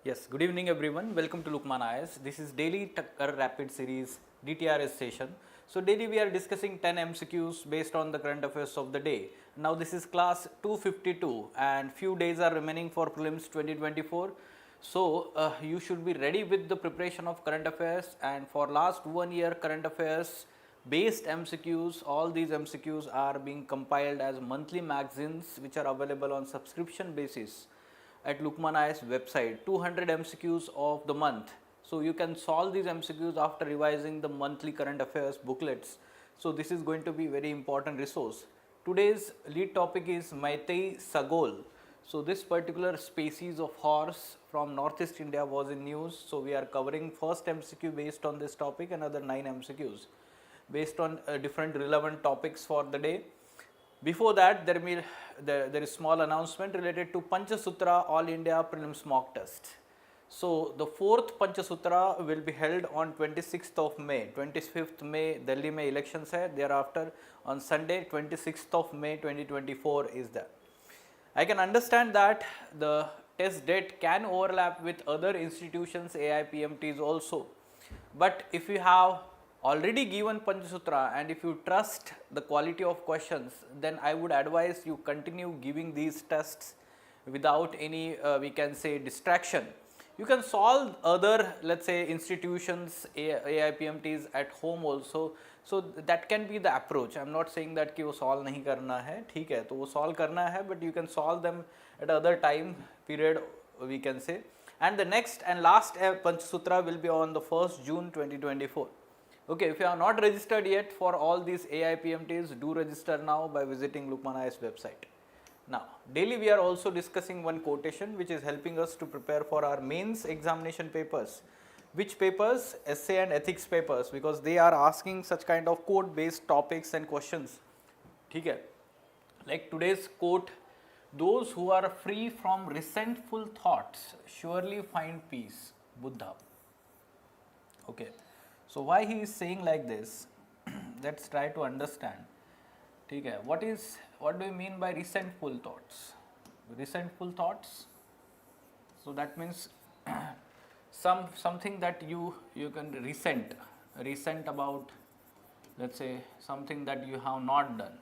Yes, good evening everyone. Welcome to Lukmaan IAS. This is daily Takkar Rapid Series DTRS session. So daily we are discussing 10 MCQs based on the current affairs of the day. Now this is class 252 and few days are remaining for prelims 2024. So you should be ready with the preparation of current affairs, and for last 1 year current affairs based MCQs, all these MCQs are being compiled as monthly magazines which are available on subscription basis at Lukmaan IAS website, 200 MCQs of the month. So you can solve these MCQs after revising the monthly current affairs booklets. So this is going to be very important resource. Today's lead topic is Meitei Sagol. So this particular species of horse from Northeast India was in news. So we are covering first MCQ based on this topic and other 9 MCQs based on different relevant topics for the day. Before that, there is small announcement related to Panchasutra All India Prelims mock test. So the fourth Panchasutra will be held on 26th of May. 25th May Delhi में elections है. Thereafter on Sunday 26th of May 2024 is there. I can understand that the test date can overlap with other institutions AIPMTs also. But if you have already given Panchasutra and if you trust the quality of questions, then I would advise you continue giving these tests without any we can say distraction. You can solve other, let's say, institutions AIPMTs at home also. So that can be the approach. I am not saying that कि वो solve नहीं करना है, ठीक है, तो वो solve करना है, but you can solve them at other time period we can say. And the next and last Panchasutra will be on the 1st June 2024. Okay, if you are not registered yet for all these AIPMTs, do register now by visiting Lukmaan IAS website. Now, daily we are also discussing one quotation which is helping us to prepare for our mains examination papers. Which papers? Essay and ethics papers, because they are asking such kind of quote based topics and questions. ठीक है? Like today's quote, those who are free from resentful thoughts surely find peace. Buddha. Okay. So why he is saying like this? Let's try to understand. ठीक है? What do you mean by resentful thoughts? Resentful thoughts. So that means something that you can resent about, let's say something that you have not done,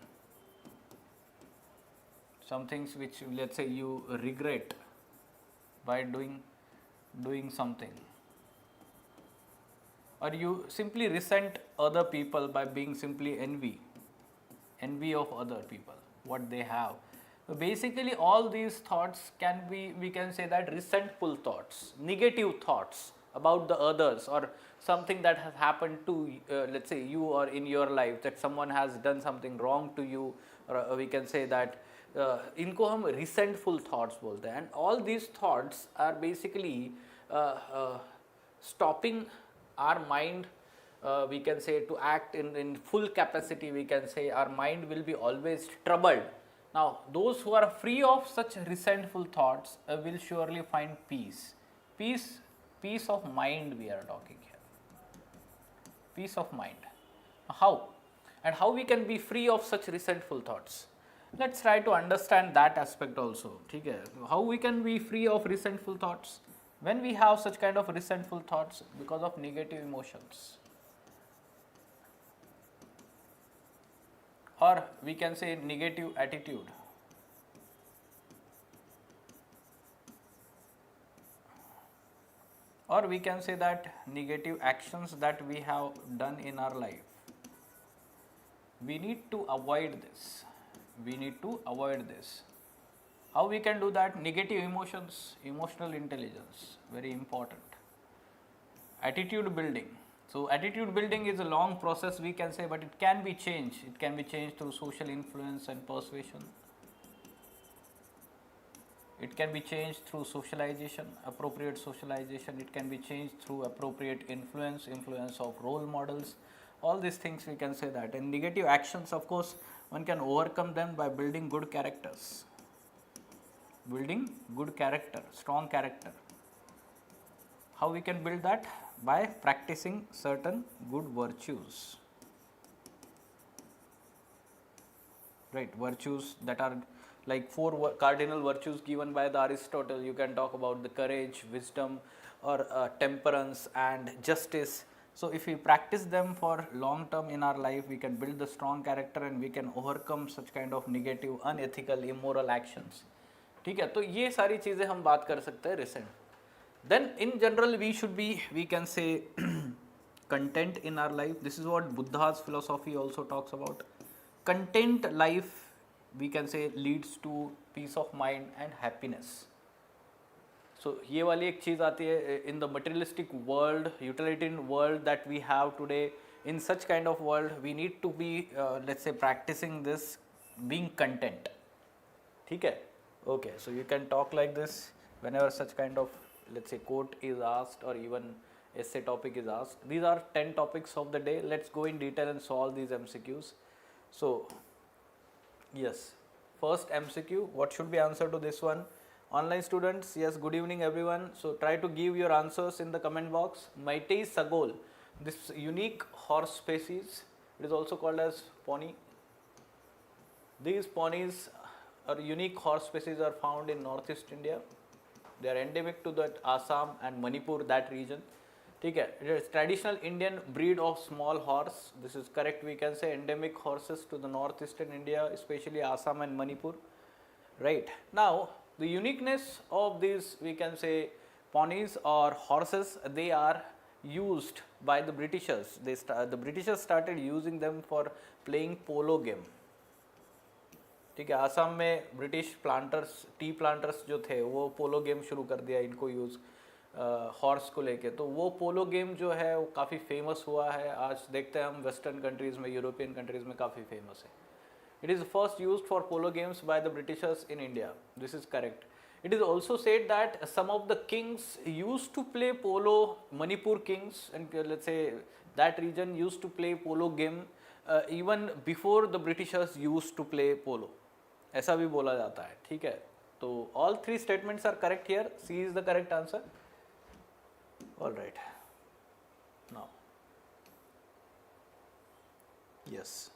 some things which let's say you regret by doing something, or you simply resent other people by being simply envy of other people, what they have. So basically all these thoughts can be, we can say that resentful thoughts, negative thoughts about the others, or something that has happened to let's say you or in your life, that someone has done something wrong to you, or we can say that इनको हम resentful thoughts बोलते हैं. And all these thoughts are basically stopping our mind, we can say, to act in full capacity. We can say our mind will be always troubled. Now those who are free of such resentful thoughts will surely find peace of mind. We are talking here, peace of mind. How? And how we can be free of such resentful thoughts? Let's try to understand that aspect also. ठीक है? How we can be free of resentful thoughts? When we have such kind of resentful thoughts because of negative emotions, or we can say negative attitude, or we can say that negative actions that we have done in our life. We need to avoid this. How we can do that? Negative emotions, emotional intelligence, very important. Attitude building. So attitude building is a long process, we can say, but it can be changed. It can be changed through social influence and persuasion. It can be changed through socialization, appropriate socialization. It can be changed through appropriate influence of role models. All these things we can say that. And negative actions, of course, one can overcome them by building good characters. Building good character, strong character. How we can build that? By practicing certain good virtues. Right, virtues that are like four cardinal virtues given by the Aristotle. You can talk about the courage, wisdom, or temperance and justice. So if we practice them for long term in our life, we can build the strong character and we can overcome such kind of negative, unethical, immoral actions. ठीक है, तो ये सारी चीज़ें हम बात कर सकते हैं recent. Then in general we should be, we can say, content in our life. This is what Buddha's philosophy also talks about. Content life, we can say, leads to peace of mind and happiness. So ये वाली एक चीज़ आती है, in the materialistic world, utilitarian world that we have today, in such kind of world we need to be let's say practicing this, being content. ठीक है, okay, so you can talk like this whenever such kind of, let's say, quote is asked or even essay topic is asked. These are 10 topics of the day. Let's go in detail and solve these MCQs. So yes, first MCQ, what should be answer to this one? Online students, yes, good evening everyone. So try to give your answers in the comment box. Meitei Sagol, this unique horse species, it is also called as pony. These ponies or unique horse species are found in northeast India. They are endemic to that Assam and Manipur, that region. ठीक है, it is traditional Indian breed of small horse. This is correct. We can say endemic horses to the northeastern India, especially Assam and Manipur. Right. Now, the uniqueness of these, we can say, ponies or horses, they are used by the Britishers. The Britishers started using them for playing polo game. ठीक है, आसाम में British planters, T planters जो थे, वो पोलो game शुरू कर दिया इनको यूज़ हॉर्स को लेके. तो वो पोलो गेम जो है वो काफ़ी फेमस हुआ है. आज देखते हैं हम वेस्टर्न कंट्रीज़ में, यूरोपियन कंट्रीज़ में काफ़ी फेमस है. It is first used for polo games by the Britishers in India. This is correct. It is also said that some of the kings used to play polo, Manipur kings and let's say that region used to play polo game even before the Britishers used to play polo. ऐसा भी बोला जाता है. ठीक है, तो all three statements are correct here. C is the correct answer. All right. Now, yes.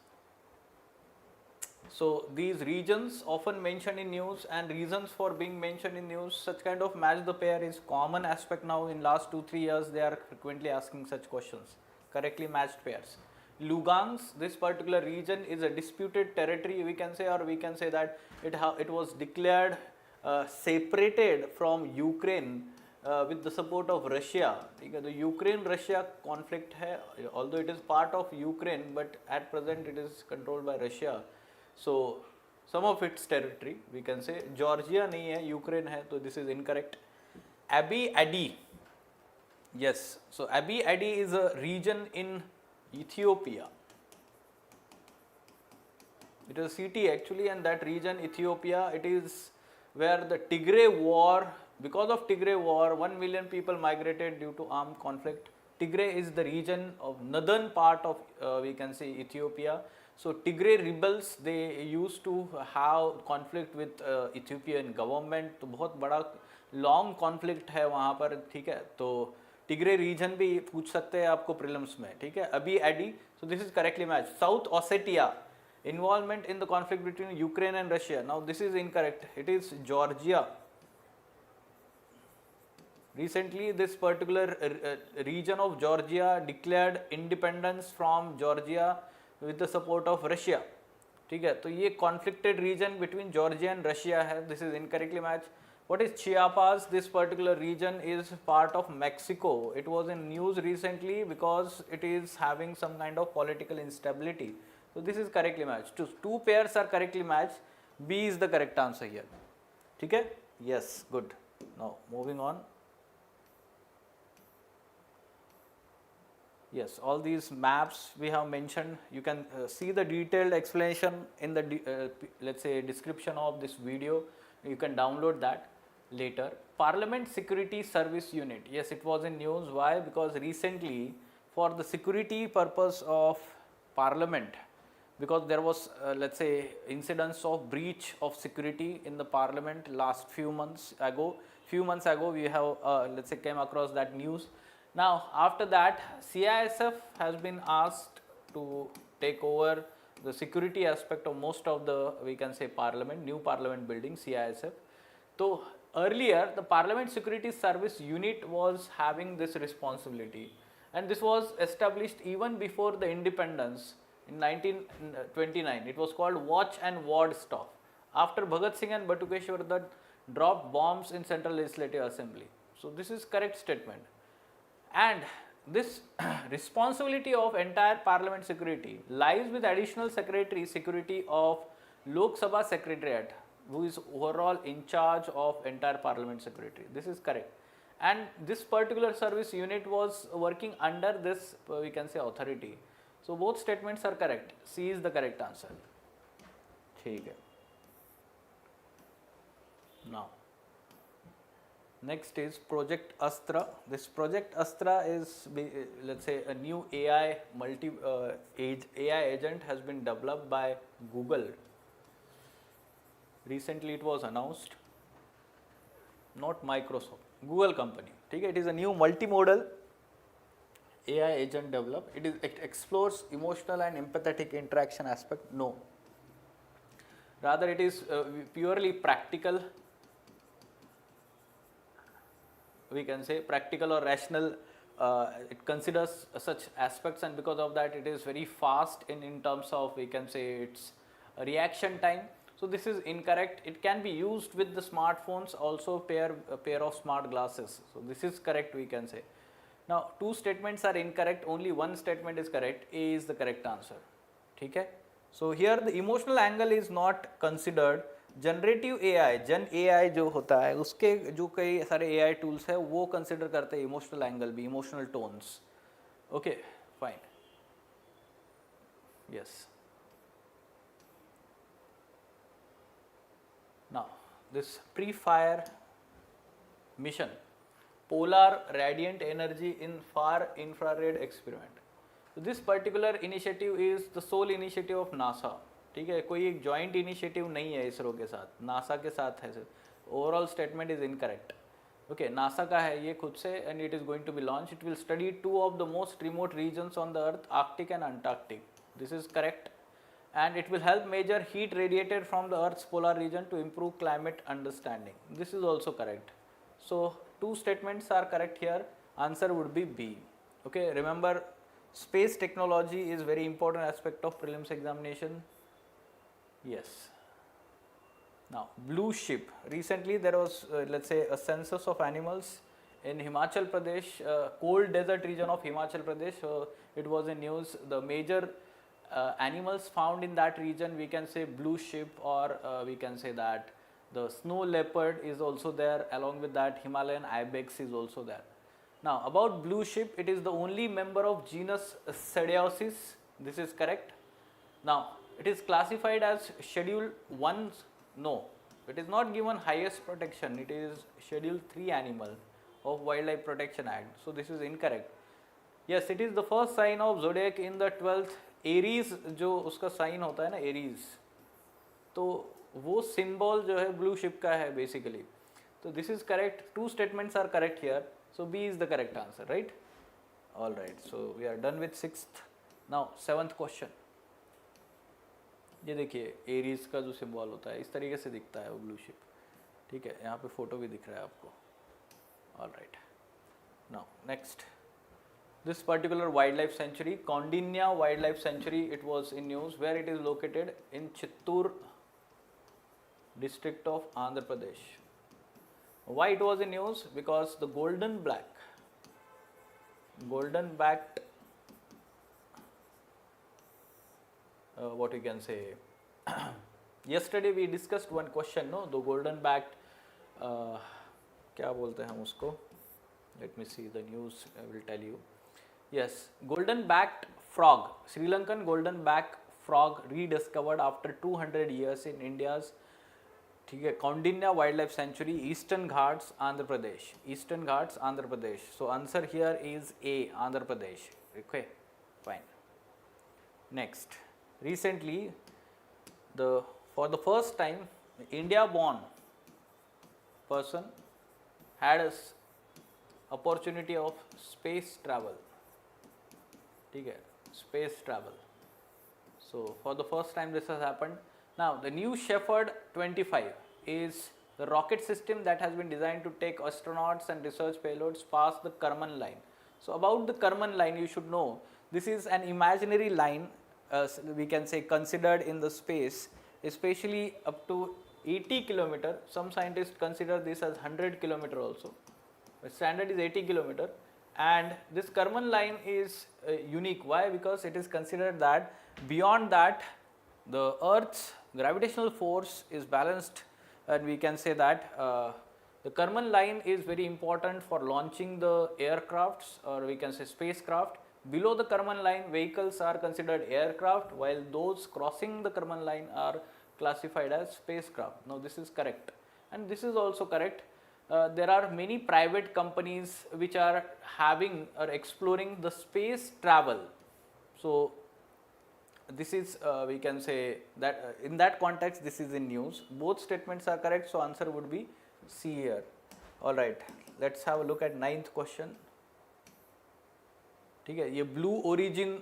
So these regions often mentioned in news and reasons for being mentioned in news, such kind of match the pair is common aspect now. In last 2-3 years they are frequently asking such questions. Correctly matched pairs. Lugansk, this particular region is a disputed territory, we can say, or we can say that it was declared separated from Ukraine with the support of Russia. The Ukraine-Russia conflict hai, although it is part of Ukraine, but at present it is controlled by Russia. So some of its territory, we can say, Georgia नहीं है, Ukraine है, तो this is incorrect. Abiy Adi, yes, so Abiy Adi is a region in Ethiopia. It is a city actually, and that region Ethiopia, it is where the Tigray war, because of Tigray war, 1 million people migrated due to armed conflict. Tigray is the region of northern part of we can say Ethiopia. So Tigray rebels, they used to have conflict with Ethiopian government. तो बहुत बड़ा long conflict है वहाँ पर. ठीक है, तो Tigray region भी पूछ सकते हैं आपको prelims में. ठीक है, Abiy Adi, so this is correctly matched. South Ossetia, involvement in the conflict between Ukraine and Russia. Now this is incorrect. It is Georgia. Recently this particular region of Georgia declared independence from Georgia with the support of Russia. ठीक है, तो ये conflicted region between Georgia and Russia है. This is incorrectly matched. What is Chiapas? This particular region is part of Mexico. It was in news recently because it is having some kind of political instability. So this is correctly matched. Two pairs are correctly matched. B is the correct answer here. ठीक है? Yes, good. Now moving on. Yes, all these maps we have mentioned. You can see the detailed explanation in the let's say description of this video. You can download that later. Parliament Security Service Unit. Yes, it was in news. Why? Because recently, for the security purpose of Parliament, because there was let's say incidents of breach of security in the Parliament last few months ago. We have let's say came across that news. Now after that, CISF has been asked to take over the security aspect of most of the, we can say, parliament, new parliament building, CISF. So earlier the Parliament Security Service Unit was having this responsibility, and this was established even before the independence in 1929. It was called Watch and Ward Staff. After Bhagat Singh and Batukeshwar Dutt dropped bombs in Central Legislative Assembly. So this is correct statement. And this responsibility of entire parliament security lies with additional secretary security of Lok Sabha Secretariat, who is overall in charge of entire parliament secretary. This is correct. And this particular service unit was working under this, we can say, authority. So both statements are correct. C is the correct answer. ठीक है. Now, next is Project Astra. This Project Astra is, let's say, a new AI AI agent has been developed by Google. Recently it was announced, not Microsoft, Google company. ठीक है, it is a new multimodal AI agent developed. It explores emotional and empathetic interaction aspect. No, rather it is purely practical. We can say practical or rational. It considers such aspects, and because of that it is very fast in terms of, we can say, its reaction time. So this is incorrect. It can be used with the smartphones, also a pair of smart glasses. So this is correct, we can say. Now two statements are incorrect, only one statement is correct. A is the correct answer. ठीक है. So here the emotional angle is not considered. Generative AI, जन AI जो होता है, उसके जो कई सारे AI टूल्स है वो कंसिडर करते हैं इमोशनल एंगल भी, emotional tones. Okay fine. Yes. Now this pre-fire mission, polar radiant energy in far infrared experiment. So this particular initiative is the sole initiative of NASA. ठीक है, कोई एक joint initiative नहीं है इसरो के साथ, नासा के साथ है. Overall statement is incorrect. Okay, NASA का है ये खुद से, and it is going to be launch. It will study two of the most remote regions on the earth, Arctic and Antarctic. This is correct. And it will help measure heat radiated from the Earth's polar region to improve climate understanding. This is also correct. So two statements are correct here. Answer would be B. Okay, remember space technology is very important aspect of prelims examination. Yes. Now blue sheep. Recently there was let's say a census of animals in Himachal Pradesh, cold desert region of Himachal Pradesh. So it was in news. The major animals found in that region, we can say blue sheep, or we can say that the snow leopard is also there. Along with that, Himalayan ibex is also there. Now about blue sheep, it is the only member of genus Cediasis. This is correct. Now it is classified as Schedule 1. No, it is not given highest protection. It is Schedule 3 animal of Wildlife Protection Act. So this is incorrect. Yes, it is the first sign of zodiac in the 12th. Aries जो उसका sign होता है ना, Aries, तो वो symbol जो है blue ship का है बेसिकली. तो this is correct. Two statements are correct here. So B is the correct answer. Right. All right. So we are done with sixth. Now seventh question. ये देखिए Aries का जो symbol होता है इस तरीके से दिखता है वो ब्लू शिप. ठीक है, यहाँ पे फोटो भी दिख रहा है आपको. All right. Now next. This particular wildlife sanctuary, Kaundinya Wildlife Sanctuary, it was in news. Where it is located? In Chittoor district of Andhra Pradesh. Why it was in news? Because the golden backed what you can say, yesterday we discussed one question, no, the golden backed क्या बोलते हैं हम उसको? Let me see the news, I will tell you. Yes, golden backed frog, Sri Lankan golden backed frog rediscovered after 200 years in India's, ठीक है, Kaundinya Wildlife Sanctuary, Eastern Ghats, Andhra Pradesh. Eastern Ghats, Andhra Pradesh. So answer here is A, Andhra Pradesh. Okay, fine. Next, recently for the first time India born person had a opportunity of space travel. ठीक है, space travel. So for the first time this has happened. Now the New Shepard 25 is the rocket system that has been designed to take astronauts and research payloads past the Karman line. So about the Karman line, you should know this is an imaginary line, we can say, considered in the space, especially up to 80 kilometer. Some scientists consider this as 100 kilometer also. The standard is 80 kilometer, and this Karman line is unique. Why? Because it is considered that beyond that the Earth's gravitational force is balanced, and we can say that the Karman line is very important for launching the aircrafts, or we can say spacecraft. Below the Karman line, vehicles are considered aircraft, while those crossing the Karman line are classified as spacecraft. Now this is correct, and this is also correct. There are many private companies which are having or exploring the space travel. So this is we can say that in that context this is in news. Both statements are correct, so answer would be C here. All right, let's have a look at 9th question. ठीक है, ये blue origin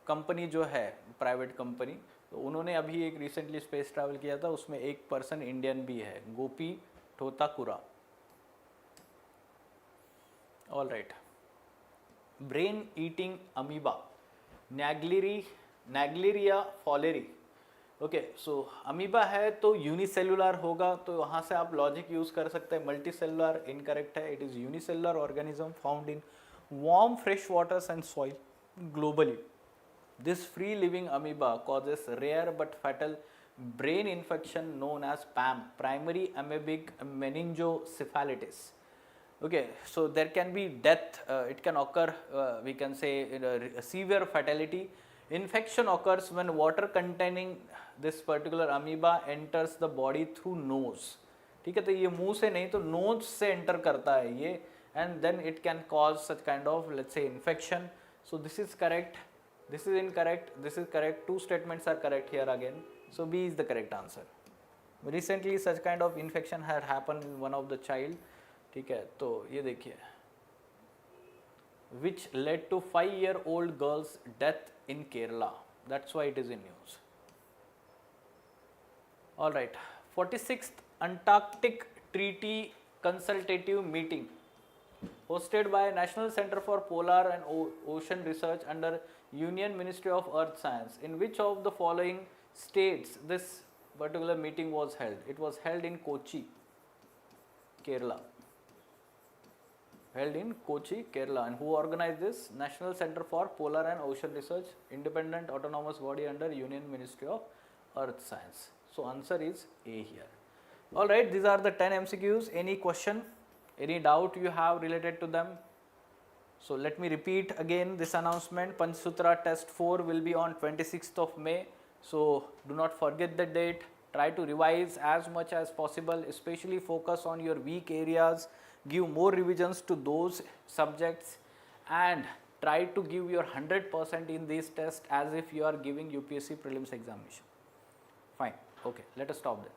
company जो है private company, तो उन्होंने अभी एक recently space travel किया था, उसमें एक पर्सन इंडियन भी है, Gopi Thotakura. All right, brain eating amoeba Naegleria fowleri. Okay, so amoeba है तो यूनिसेलुलर होगा, तो वहाँ से आप लॉजिक यूज़ कर सकते हैं. मल्टी सेलुलर इनकरेक्ट है, it is unicellular organism found in warm fresh waters and soil globally. This free living amoeba causes rare but fatal brain infection known as PAM, primary amoebic meningoencephalitis. Okay, so there can be death, it can occur, we can say a severe fatality. Infection occurs when water containing this particular amoeba enters the body through nose. ठीक है, तो ये मुंह से नहीं तो knows से enter करता है ये, and then it can cause such kind of, let's say, infection. So this is correct, this is incorrect, this is correct. Two statements are correct here again, so B is the correct answer. Recently such kind of infection had happened in one of the child. ठीक है, तो ये देखिए, which led to 5-year-old girl's death in Kerala. That's why it is in news. All right, 46th Antarctic Treaty Consultative Meeting hosted by National Center for Polar and Ocean Research under Union Ministry of Earth Science. In which of the following states this particular meeting was held? It was held in Kochi, Kerala. Held in Kochi, Kerala. And who organized this? National Center for Polar and Ocean Research, independent autonomous body under Union Ministry of Earth Science. So answer is A here. All right, these are the 10 MCQs. Any question? Any doubt you have related to them? So let me repeat again this announcement. Panchsutra test 4 will be on 26th of May. So do not forget the date. Try to revise as much as possible, especially focus on your weak areas. Give more revisions to those subjects and try to give your 100% in this test as if you are giving UPSC Prelims examination. Fine. Okay, let us stop there.